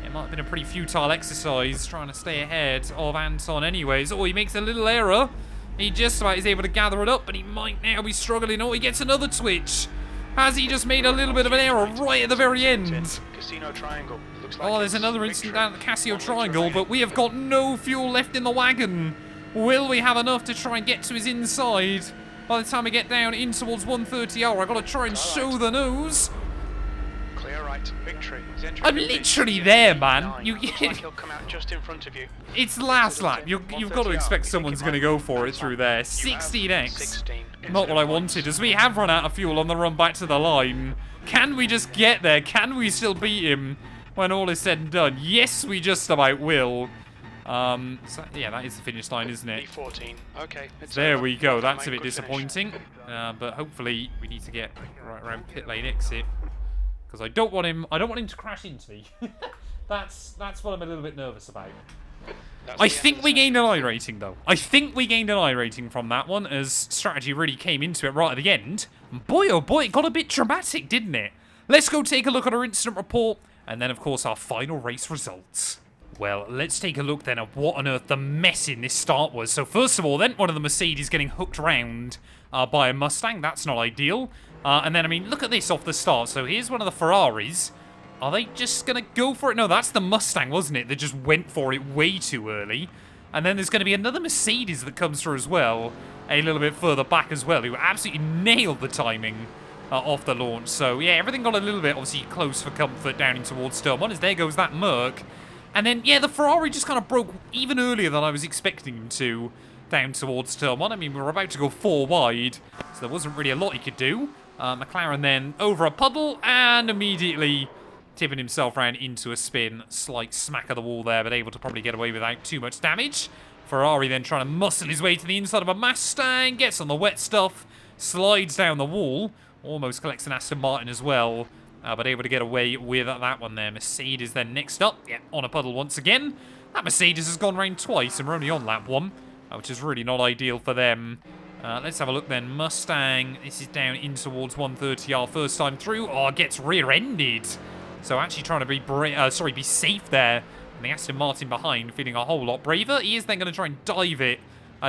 it might have been a pretty futile exercise trying to stay ahead of Anton anyways. Oh, he makes a little error. He just about is able to gather it up, but he might now be struggling. Oh, he gets another twitch. Has he just made a little bit of an error right at the very end? Casino Triangle. Oh, there's another incident down at the Casio Triangle, but we have got no fuel left in the wagon. Will we have enough to try and get to his inside by the time we get down in towards 1:30 hour? I've got to try and show the nose. Clear right, victory. I'm literally there, man. He'll come out just in front of you. It's last lap. You've got to expect someone's going to go for it through there. 16x. Not what I wanted, as we have run out of fuel on the run back to the line. Can we just get there? Can we still beat him when all is said and done? Yes, we just about will. So, yeah, that is the finish line, isn't it? B14. Okay. There we go. That's a bit disappointing. But hopefully we need to get right around pit lane exit, because I don't want him to crash into me. That's what I'm a little bit nervous about. I think we gained an I rating, though. I think we gained an I rating from that one, as strategy really came into it right at the end. And boy, oh boy, it got a bit dramatic, didn't it? Let's go take a look at our incident report, and then, of course, our final race results. Well, let's take a look then at what on earth the mess in this start was. So, first of all, then, one of the Mercedes getting hooked round by a Mustang. That's not ideal. And then, I mean, look at this off the start. So, here's one of the Ferraris. Are they just going to go for it? No, that's the Mustang, wasn't it? They just went for it way too early. And then there's going to be another Mercedes that comes through as well, a little bit further back as well, who absolutely nailed the timing off the launch. So, yeah, everything got a little bit, obviously, close for comfort down in towards turn 1, as there goes that Merc. And then, yeah, the Ferrari just kind of broke even earlier than I was expecting him to down towards turn 1. I mean, we were about to go 4 wide, so there wasn't really a lot he could do. McLaren then over a puddle and immediately tipping himself around into a spin. Slight smack of the wall there, but able to probably get away without too much damage. Ferrari then trying to muscle his way to the inside of a Mustang, gets on the wet stuff, slides down the wall, almost collects an Aston Martin as well, but able to get away with that one there. Mercedes then next up, yeah, on a puddle once again. That Mercedes has gone round twice, and we're only on lap 1, which is really not ideal for them. Let's have a look then. Mustang, this is down in towards 130 our first time through. Oh, gets rear-ended. So actually trying to be safe there. And the Aston Martin behind, feeling a whole lot braver. He is then going to try and dive it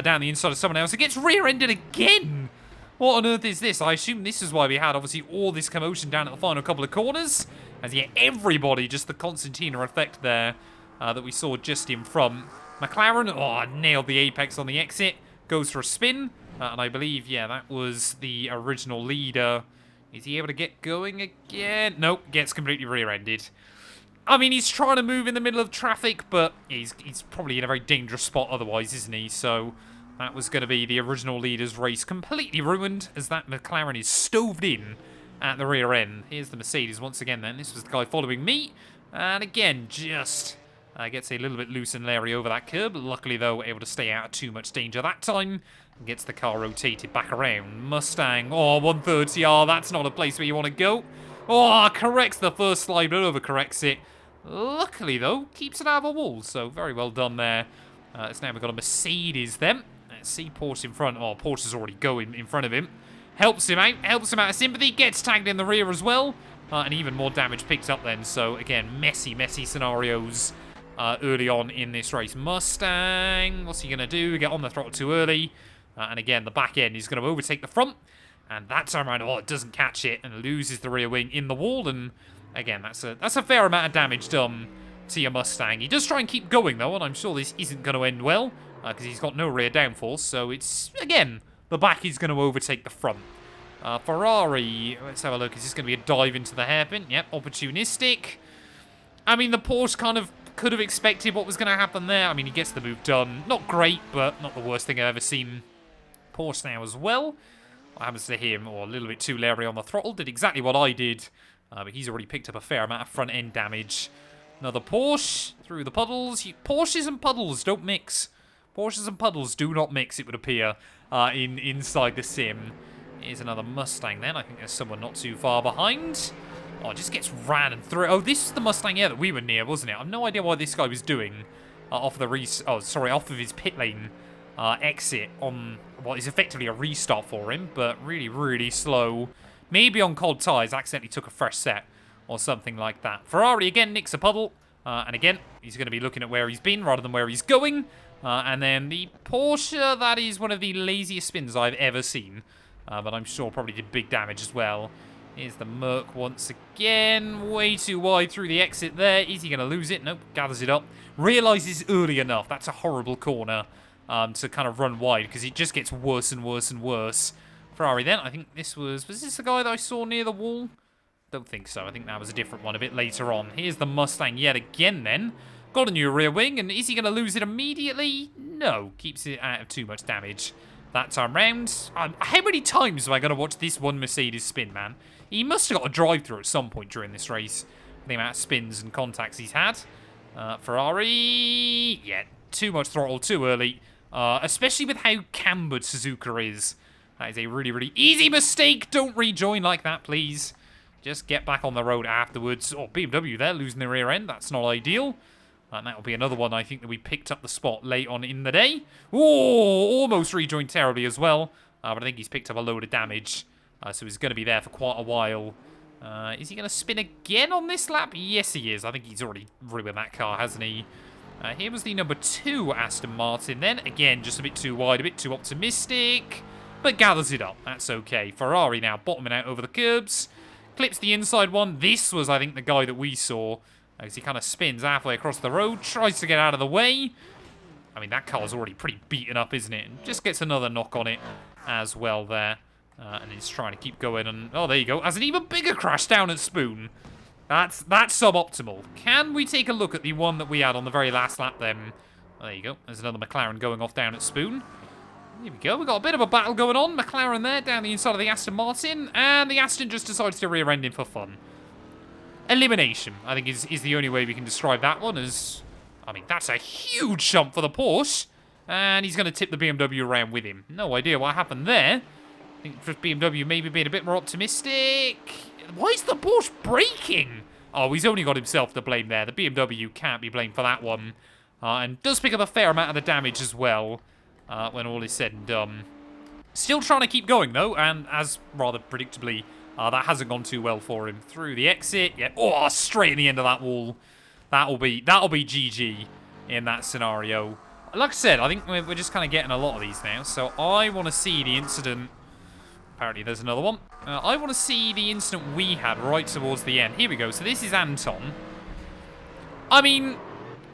down the inside of someone else. It gets rear-ended again. What on earth is this? I assume this is why we had, obviously, all this commotion down at the final couple of corners. As, yeah, everybody, just the concertina effect there that we saw just in front. McLaren, oh, nailed the apex on the exit. Goes for a spin. And I believe, yeah, that was the original leader. Is he able to get going again? Nope, gets completely rear-ended. I mean, he's trying to move in the middle of traffic, but he's probably in a very dangerous spot otherwise, isn't he? So that was going to be the original leader's race completely ruined, as that McLaren is stoved in at the rear end. Here's the Mercedes once again then. This was the guy following me. And again, just gets a little bit loose and leery over that curb. Luckily, though, able to stay out of too much danger that time. And gets the car rotated back around. Mustang, oh, 130. Oh, that's not a place where you want to go. Oh, corrects the first slide, but overcorrects it. Luckily, though, keeps it out of a wall. So, very well done there. So now we've got a Mercedes then. Let's see Porsche in front. Oh, Porsche's already going in front of him. Helps him out of sympathy. Gets tagged in the rear as well. And even more damage picked up then. So, again, messy scenarios early on in this race. Mustang, what's he going to do? Get on the throttle too early. And again, the back end is going to overtake the front. And that time around, oh, it doesn't catch it and loses the rear wing in the wall. And again, that's a fair amount of damage done to your Mustang. He does try and keep going, though, and I'm sure this isn't going to end well because he's got no rear downforce. So it's, again, the back is going to overtake the front. Ferrari, let's have a look. Is this going to be a dive into the hairpin? Yep, opportunistic. I mean, the Porsche kind of could have expected what was going to happen there. I mean, he gets the move done. Not great, but not the worst thing I've ever seen. Porsche now as well. What happens to him? Oh, a little bit too leery on the throttle. Did exactly what I did. But he's already picked up a fair amount of front-end damage. Another Porsche through the puddles. Porsches and puddles don't mix. Porsches and puddles do not mix, it would appear, inside the sim. Here's another Mustang then. I think there's someone not too far behind. Oh, it just gets ran and through. Oh, this is the Mustang, yeah, that we were near, wasn't it? I have no idea what this guy was doing off of his pit lane exit on what is effectively a restart for him, but really, really slow. Maybe on cold tyres, accidentally took a fresh set or something like that. Ferrari again nicks a puddle, and again, he's going to be looking at where he's been rather than where he's going. And then the Porsche, that is one of the laziest spins I've ever seen, but I'm sure probably did big damage as well. Here's the Merc once again. Way too wide through the exit there. Is he going to lose it? Nope. Gathers it up. Realises early enough. That's a horrible corner to kind of run wide because it just gets worse and worse and worse. Ferrari then. I think this was this the guy that I saw near the wall? Don't think so. I think that was a different one a bit later on. Here's the Mustang yet again then. Got a new rear wing. And is he going to lose it immediately? No. Keeps it out of too much damage that time round. How many times am I going to watch this one Mercedes spin, man? He must have got a drive-through at some point during this race. The amount of spins and contacts he's had. Ferrari, yeah, too much throttle too early. Especially with how cambered Suzuka is. That is a really, really easy mistake. Don't rejoin like that, please. Just get back on the road afterwards. Oh, BMW there, losing the rear end. That's not ideal. And that'll be another one, I think, that we picked up the spot late on in the day. Oh, almost rejoined terribly as well. But I think he's picked up a load of damage. So he's going to be there for quite a while. Is he going to spin again on this lap? Yes, he is. I think he's already ruined that car, hasn't he? Here was the number 2 Aston Martin then. Again, just a bit too wide, a bit too optimistic. But gathers it up. That's okay. Ferrari now bottoming out over the curbs. Clips the inside one. This was, I think, the guy that we saw. As he kind of spins halfway across the road, tries to get out of the way. I mean, that car's already pretty beaten up, isn't it? And just gets another knock on it as well there. And he's trying to keep going. And oh, there you go. Has an even bigger crash down at Spoon. That's suboptimal. Can we take a look at the one that we had on the very last lap then? Oh, there you go. There's another McLaren going off down at Spoon. Here we go. We've got a bit of a battle going on. McLaren there down the inside of the Aston Martin. And the Aston just decides to rear end him for fun. Elimination, I think, is the only way we can describe that one as... I mean, that's a huge jump for the Porsche. And he's going to tip the BMW around with him. No idea what happened there. I think just BMW maybe being a bit more optimistic. Why is the Porsche braking? Oh, he's only got himself to blame there. The BMW can't be blamed for that one. And does pick up a fair amount of the damage as well when all is said and done. Still trying to keep going, though. And as rather predictably, that hasn't gone too well for him. Through the exit. Yeah. Oh, straight in the end of that wall. That'll be GG in that scenario. Like I said, I think we're just kind of getting a lot of these now. So I want to see the incident. Apparently there's another one. I want to see the incident we had right towards the end. Here we go. So this is Anton. I mean,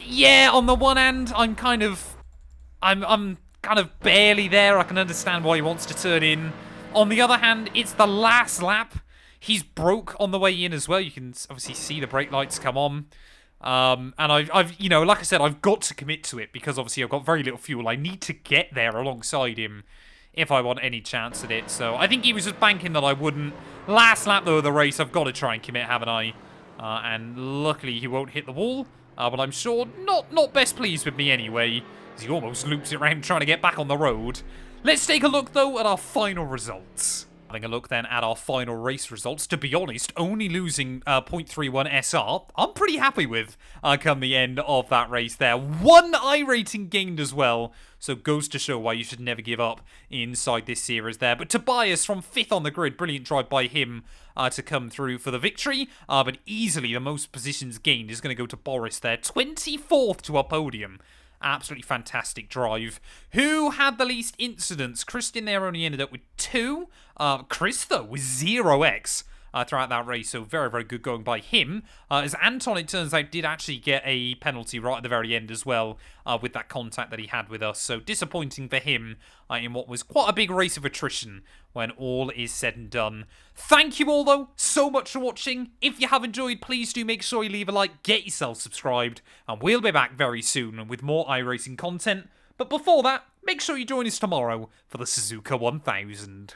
yeah, on the one hand, I'm kind of barely there. I can understand why he wants to turn in. On the other hand, it's the last lap. He's broke on the way in as well. You can obviously see the brake lights come on. And I've, you know, like I said, I've got to commit to it because obviously I've got very little fuel. I need to get there alongside him if I want any chance at it. So I think he was just banking that I wouldn't. Last lap, though, of the race, I've got to try and commit, haven't I? And luckily he won't hit the wall. But I'm sure not best pleased with me anyway, as he almost loops it around trying to get back on the road. Let's take a look, though, at our final results. Having a look then at our final race results. To be honest, only losing 0.31 SR, I'm pretty happy with come the end of that race there. 1 iRating gained as well, so goes to show why you should never give up inside this series there. But Tobias from 5th on the grid, brilliant drive by him to come through for the victory. But easily the most positions gained is going to go to Boris there, 24th to a podium. Absolutely fantastic drive. Who had the least incidents? Christian there only ended up with 2. Chris, though, with 0x throughout that race. So very, very good going by him. As Anton, it turns out, did actually get a penalty right at the very end as well with that contact that he had with us. So disappointing for him in what was quite a big race of attrition when all is said and done. Thank you all, though, so much for watching. If you have enjoyed, please do make sure you leave a like, get yourself subscribed, and we'll be back very soon with more iRacing content. But before that, make sure you join us tomorrow for the Suzuka 1000.